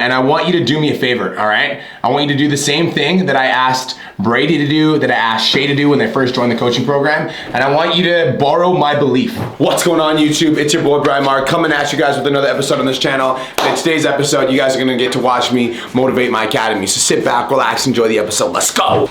And I want you to do me a favor, all right? I want you to do the same thing that I asked Brady to do, that I asked Shay to do when they first joined the coaching program. And I want you to borrow my belief. What's going on, YouTube? It's your boy, Brian Mark, coming at you guys with another episode on this channel. In today's episode, you guys are gonna get to watch me motivate my academy. So sit back, relax, enjoy the episode. Let's go.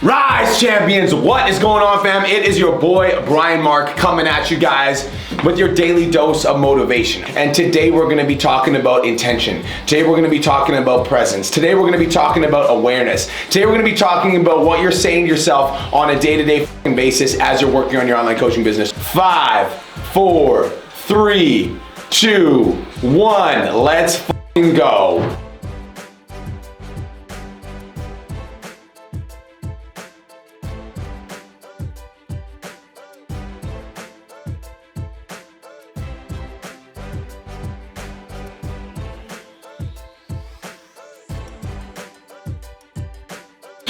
Rise, champions. What is going on, fam? It is your boy, Brian Mark, coming at you guys with your daily dose of motivation. And today we're gonna be talking about intention. Today we're gonna be talking about presence. Today we're gonna be talking about awareness. Today we're gonna be talking about what you're saying to yourself on a day-to-day basis as you're working on your online coaching business. 5, 4, 3, 2, 1. Let's go.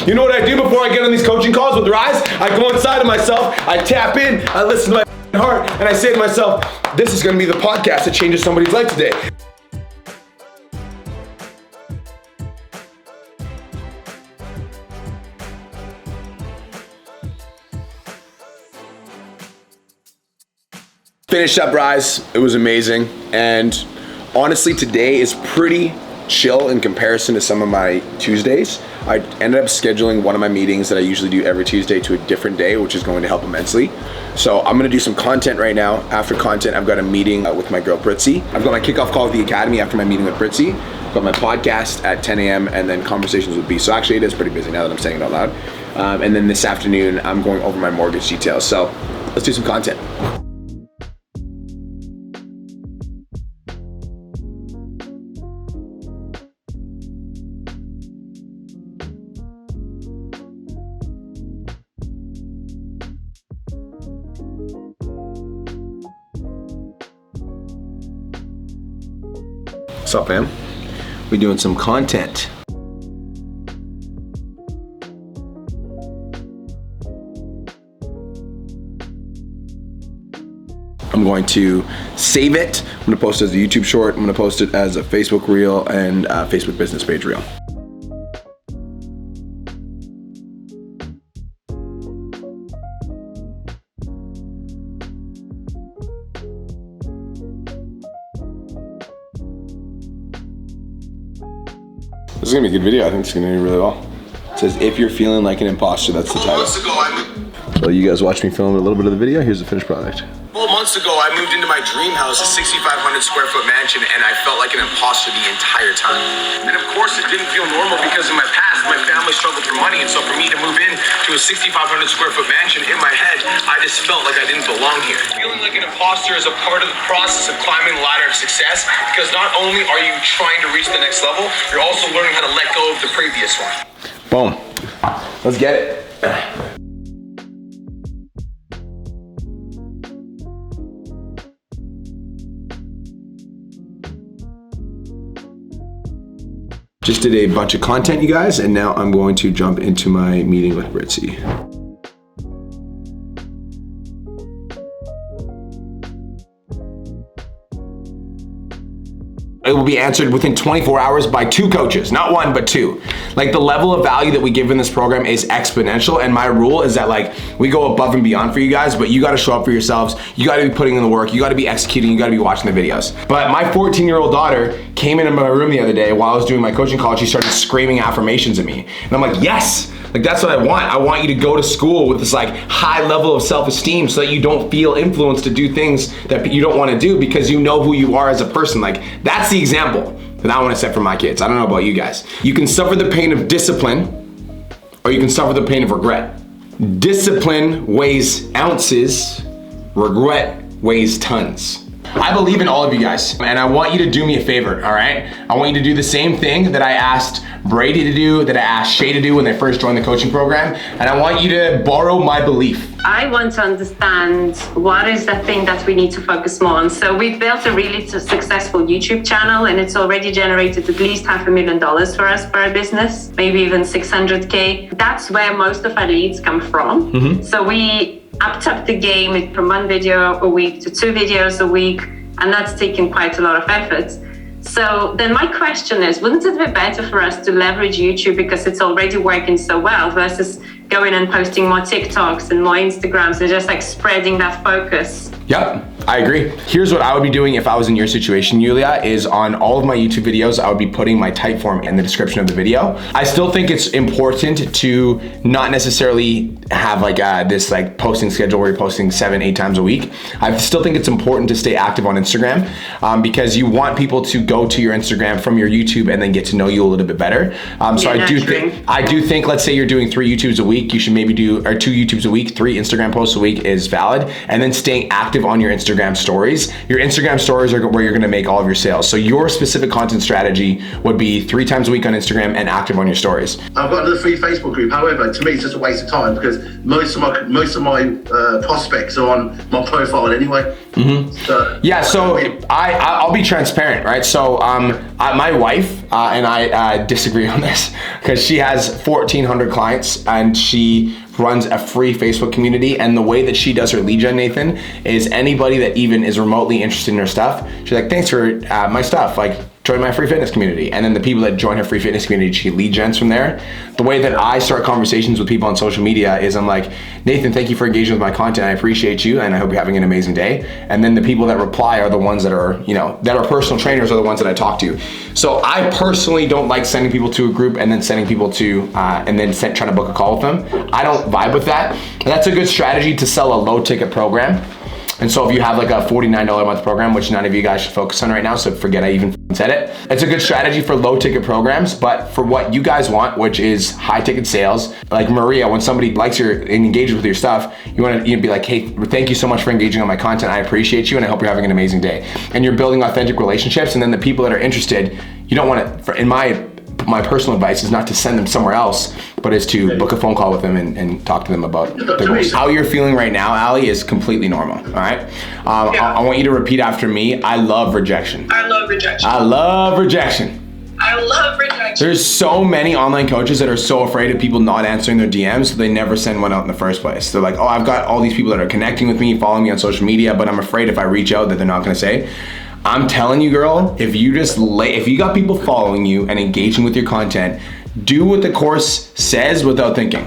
You know what I do before I get on these coaching calls with Rise? I go inside of myself, I tap in, I listen to my heart, and I say to myself, this is gonna be the podcast that changes somebody's life today. Finished up Rise, it was amazing, and honestly today is pretty chill in comparison to some of my Tuesdays. I ended up scheduling one of my meetings that I usually do every Tuesday to a different day, which is going to help immensely. So I'm gonna do some content right now. After content, I've got a meeting with my girl Britzy. I've got my kickoff call with the Academy after my meeting with Britzy. I've got my podcast at 10 a.m. and then conversations with B. So actually it is pretty busy now that I'm saying it out loud. And then this afternoon, I'm going over my mortgage details. So let's do some content. What's up, fam? We're doing some content. I'm going to save it. I'm gonna post it as a YouTube short. I'm gonna post it as a Facebook reel and a Facebook business page reel. This is gonna be a good video. I think it's gonna do really well. It says, if you're feeling like an imposter, that's the title. So you guys watched me film a little bit of the video. Here's the finished product. 12 months ago, I moved into my dream house, a 6,500 square foot mansion, and I felt like an imposter the entire time. And of course, it didn't feel normal because in my past, my family struggled for money, and so for me to move in to a 6,500 square foot mansion, in my head, I just felt like I didn't belong here. Feeling like an imposter is a part of the process of climbing the ladder of success, because not only are you trying to reach the next level, you're also learning how to let go of the previous one. Boom. Let's get it. Just did a bunch of content, you guys, and now I'm going to jump into my meeting with Britzy. It will be answered within 24 hours by 2 coaches, not 1, but 2. Like, the level of value that we give in this program is exponential, and my rule is that, like, we go above and beyond for you guys, but you gotta show up for yourselves, you gotta be putting in the work, you gotta be executing, you gotta be watching the videos. But my 14-year-old daughter came into my room the other day while I was doing my coaching call, and she started screaming affirmations at me. And I'm like, yes! Like, that's what I want. I want you to go to school with this like high level of self-esteem so that you don't feel influenced to do things that you don't want to do because you know who you are as a person. Like, that's the example that I want to set for my kids. I don't know about you guys. You can suffer the pain of discipline or you can suffer the pain of regret. Discipline weighs ounces, regret weighs tons. I believe in all of you guys, and I want you to do me a favor, all right? I want you to do the same thing that I asked Brady to do, that I asked Shay to do when they first joined the coaching program, and I want you to borrow my belief. I want to understand what is the thing that we need to focus more on. So we've built a really successful YouTube channel, and it's already generated at least $500,000 for us for our business, maybe even 600K. That's where most of our leads come from. So we upped up the game from 1 video a week to 2 videos a week. And that's taken quite a lot of effort. So then my question is, wouldn't it be better for us to leverage YouTube because it's already working so well versus going and posting more TikToks and more Instagrams and just like spreading that focus? Yep, I agree. Here's what I would be doing if I was in your situation, Yulia, is on all of my YouTube videos, I would be putting my Typeform in the description of the video. I still think it's important to not necessarily have like this like posting schedule where you're posting 7-8 times a week. I still think it's important to stay active on Instagram because you want people to go to your Instagram from your YouTube and then get to know you a little bit better. So I do think, let's say you're doing 3 YouTubes a week, you should maybe do, or 2 YouTubes a week, 3 Instagram posts a week is valid. And then staying active on your Instagram stories. Your Instagram stories are where you're gonna make all of your sales. So your specific content strategy would be 3 times a week on Instagram and active on your stories. I've got another free Facebook group. However, to me, it's just a waste of time because most of my prospects are on my profile anyway. So, yeah, so I'll be transparent, right? So my wife and I disagree on this because she has 1,400 clients and she runs a free Facebook community, and the way that she does her lead gen, Nathan, is anybody that even is remotely interested in her stuff, she's like, thanks for my stuff, like join my free fitness community. And then the people that join her free fitness community, she lead gens from there. The way that I start conversations with people on social media is I'm like, Nathan, thank you for engaging with my content. I appreciate you and I hope you're having an amazing day. And then the people that reply are the ones that are, you know, that are personal trainers are the ones that I talk to. So I personally don't like sending people to a group and then sending people to, and then trying to book a call with them. I don't vibe with that. That's a good strategy to sell a low ticket program. And so if you have like a $49 a month program, which none of you guys should focus on right now, so forget I even said it. It's a good strategy for low ticket programs, but for what you guys want, which is high ticket sales, like Maria, when somebody likes your and engages with your stuff, you want to be like, hey, thank you so much for engaging on my content. I appreciate you and I hope you're having an amazing day. And you're building authentic relationships, and then the people that are interested, you don't want to, in my personal advice is not to send them somewhere else, but is to book a phone call with them and talk to them about their goals. How you're feeling right now, Ali, is completely normal, all right? I want you to repeat after me. I love rejection. I love rejection. I love rejection. I love rejection. There's so many online coaches that are so afraid of people not answering their DMs, so they never send one out in the first place. They're like, oh, I've got all these people that are connecting with me, following me on social media, but I'm afraid if I reach out that they're not gonna say. I'm telling you, girl, if you got people following you and engaging with your content, do what the course says without thinking.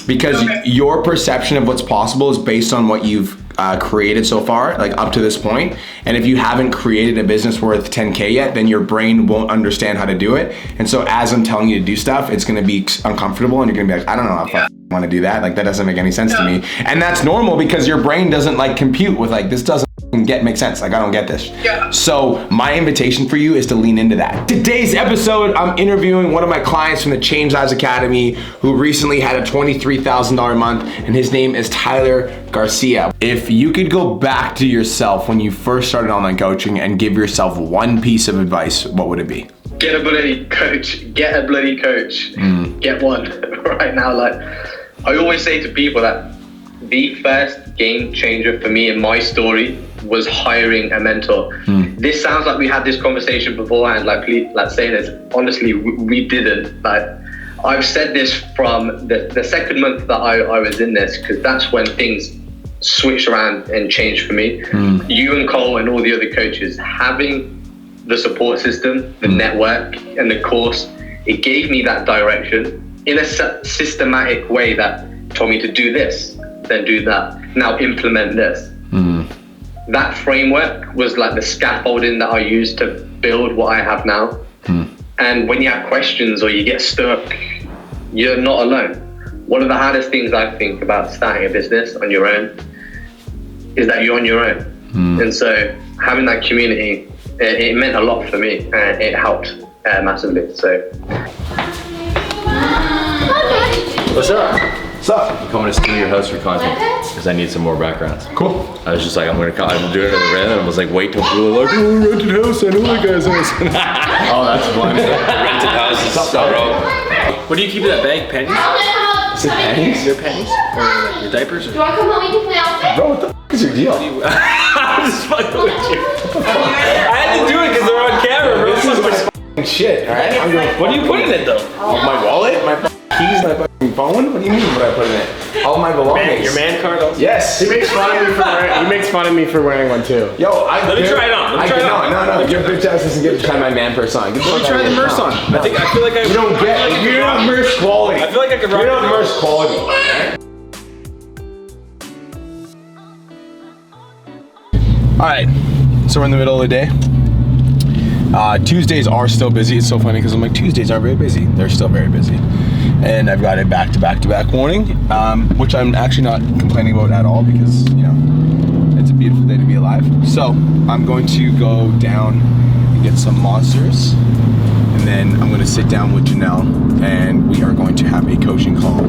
Because your perception of what's possible is based on what you've created so far, like up to this point. And if you haven't created a business worth 10K yet, then your brain won't understand how to do it. And so as I'm telling you to do stuff, it's gonna be uncomfortable and you're gonna be like, I don't know if I wanna do that. Like that doesn't make any sense to me. And that's normal because your brain doesn't like compute with like, this doesn't make sense. Like I don't get this. So my invitation for you is to lean into that. Today's episode, I'm interviewing one of my clients from the Change Lives Academy who recently had a $23,000 a month, and his name is Tyler Garcia. If you could go back to yourself when you first started online coaching and give yourself one piece of advice, what would it be? Get a bloody coach. Get a bloody coach. Get one right now. Like I always say to people that the first game changer for me in my story was hiring a mentor. This sounds like we had this conversation beforehand, like please, like saying this. Honestly, we didn't. Like I've said this from the second month that I was in this, because that's when things switched around and changed for me. You and Cole and all the other coaches, having the support system, the network and the course, it gave me that direction in a systematic way that told me to do this, then do that, now implement this. That framework was like the scaffolding that I used to build what I have now. And when you have questions or you get stuck, you're not alone. One of the hardest things I think about starting a business on your own is that you're on your own. And so having that community, it meant a lot for me and it helped massively. So. What's up? What's up? I'm coming to steal your house for content because I need some more backgrounds. Cool. I was just like, I'm doing it at the random. I was like, wait till people are like, oh, rented house. I know that guy's house. Oh, that's fun. Rented house. Bro. What do you keep in that bag? Pennies? Is it pennies? Your pennies? Or like your diapers? Do you want to come home and play outfit? Bro, what the f is your deal? I'm just fucking with you. I had to do it because they're on camera, bro. This is my f***ing shit, alright? What do you put in it though? My wallet, my keys, my fucking phone? What do you mean what I put in it? all my belongings. Your man card also? Yes. He makes fun of me for wearing one too. Yo, Let me try it on. No. Your bitch ass doesn't get to try my man purse on. Let me try the Merce on. I feel like You don't get. You're not Merce quality. I feel like I could rock You're not it. Merce quality. All right, so we're in the middle of the day. Tuesdays are still busy. It's so funny because I'm like, Tuesdays aren't very busy. They're still very busy. And I've got a back-to-back morning, which I'm actually not complaining about at all because, you know, it's a beautiful day to be alive. So I'm going to go down and get some Monsters. And then I'm going to sit down with Janelle and we are going to have a coaching call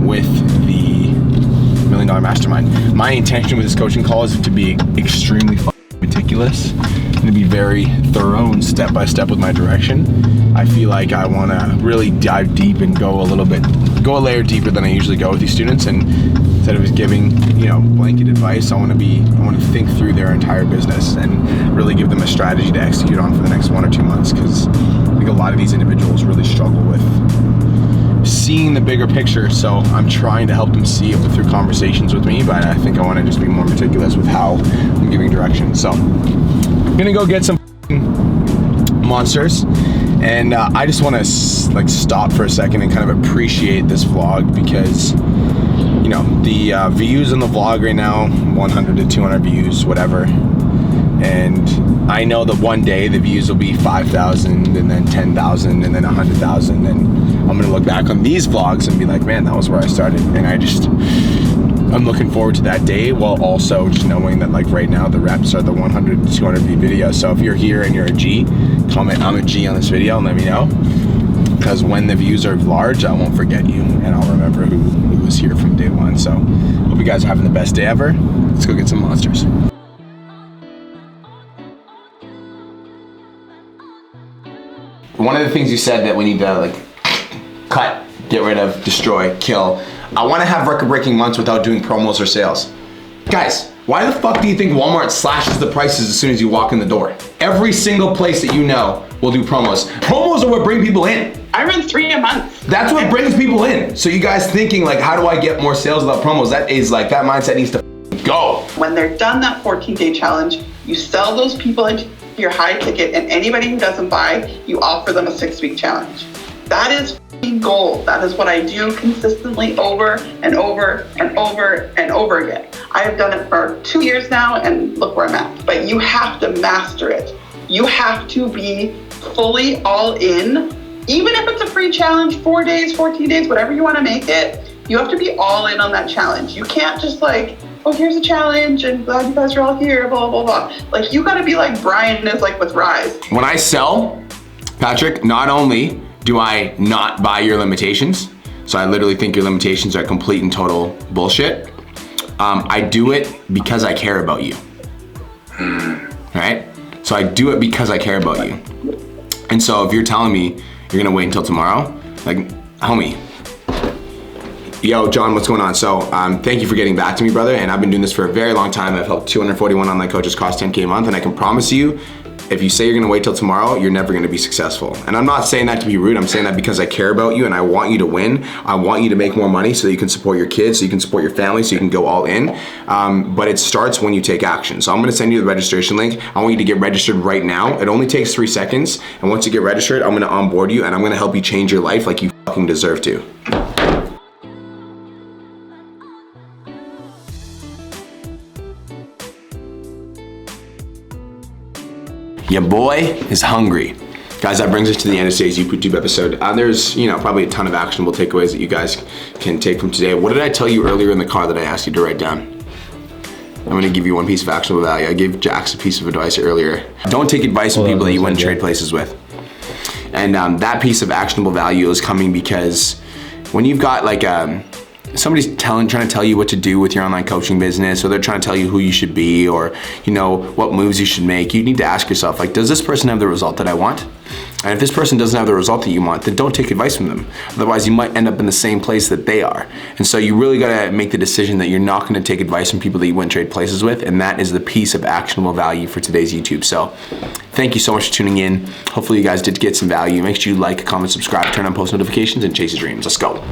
with the $1 Million Mastermind. My intention with this coaching call is to be extremely meticulous. I'm gonna be very thorough and step by step with my direction. I feel like I want to really dive deep and go a layer deeper than I usually go with these students. And instead of just giving, you know, blanket advice, I want to think through their entire business and really give them a strategy to execute on for the next 1 or 2 months. Because I think a lot of these individuals really struggle with seeing the bigger picture, so I'm trying to help them see it through conversations with me, but I think I want to just be more meticulous with how I'm giving direction. So I'm gonna go get some Monsters, and I just want to stop for a second and kind of appreciate this vlog because, you know, the views on the vlog right now, 100 to 200 views, whatever. And I know that one day the views will be 5,000 and then 10,000 and then 100,000, and I'm gonna look back on these vlogs and be like, man, that was where I started. And I'm looking forward to that day, while also just knowing that like right now the reps are the 100 to 200 view videos. So if you're here and you're a G, comment I'm a G on this video and let me know. Because when the views are large, I won't forget you and I'll remember who was here from day one. So hope you guys are having the best day ever. Let's go get some Monsters. One of the things you said that we need to like cut, get rid of, destroy, kill. I want to have record-breaking months without doing promos or sales. Guys, why the fuck do you think Walmart slashes the prices as soon as you walk in the door? Every single place that you know will do promos. Promos are what bring people in. I run 3 a month. That's what brings people in. So you guys thinking like, how do I get more sales without promos? That is like, that mindset needs to go. When they're done that 14-day challenge, you sell those people into your high ticket, and anybody who doesn't buy, you offer them a 6-week challenge. That is gold. That is what I do consistently over and over and over and over again. I have done it for 2 years now and look where I'm at. But you have to master it. You have to be fully all in. Even if it's a free challenge, 4 days, 14 days, whatever you want to make it, you have to be all in on that challenge. You can't just like, oh, here's a challenge and glad you guys are all here, blah, blah, blah. Like you gotta be like Brian is like with Rise. When I sell, Patrick, not only do I not buy your limitations, so I literally think your limitations are complete and total bullshit, I do it because I care about you, right? So I do it because I care about you. And so if you're telling me you're gonna wait until tomorrow, like, homie, yo, John, what's going on? So thank you for getting back to me, brother. And I've been doing this for a very long time. I've helped 241 online coaches cost 10K a month. And I can promise you, if you say you're gonna wait till tomorrow, you're never gonna be successful. And I'm not saying that to be rude. I'm saying that because I care about you and I want you to win. I want you to make more money so that you can support your kids, so you can support your family, so you can go all in. But it starts when you take action. So I'm gonna send you the registration link. I want you to get registered right now. It only takes 3 seconds. And once you get registered, I'm gonna onboard you and I'm gonna help you change your life like you fucking deserve to. Your boy is hungry. Guys, that brings us to the end of today's YouTube episode. There's, probably a ton of actionable takeaways that you guys can take from today. What did I tell you earlier in the car that I asked you to write down? I'm gonna give you one piece of actionable value. I gave Jax a piece of advice earlier. Don't take advice from people that you wouldn't trade places with. And that piece of actionable value is coming because when you've got like somebody's trying to tell you what to do with your online coaching business, or they're trying to tell you who you should be, or what moves you should make, you need to ask yourself, like, does this person have the result that I want? And if this person doesn't have the result that you want, then don't take advice from them. Otherwise, you might end up in the same place that they are. And so you really gotta make the decision that you're not gonna take advice from people that you wouldn't trade places with, and that is the piece of actionable value for today's YouTube. So thank you so much for tuning in. Hopefully you guys did get some value. Make sure you like, comment, subscribe, turn on post notifications, and chase your dreams. Let's go.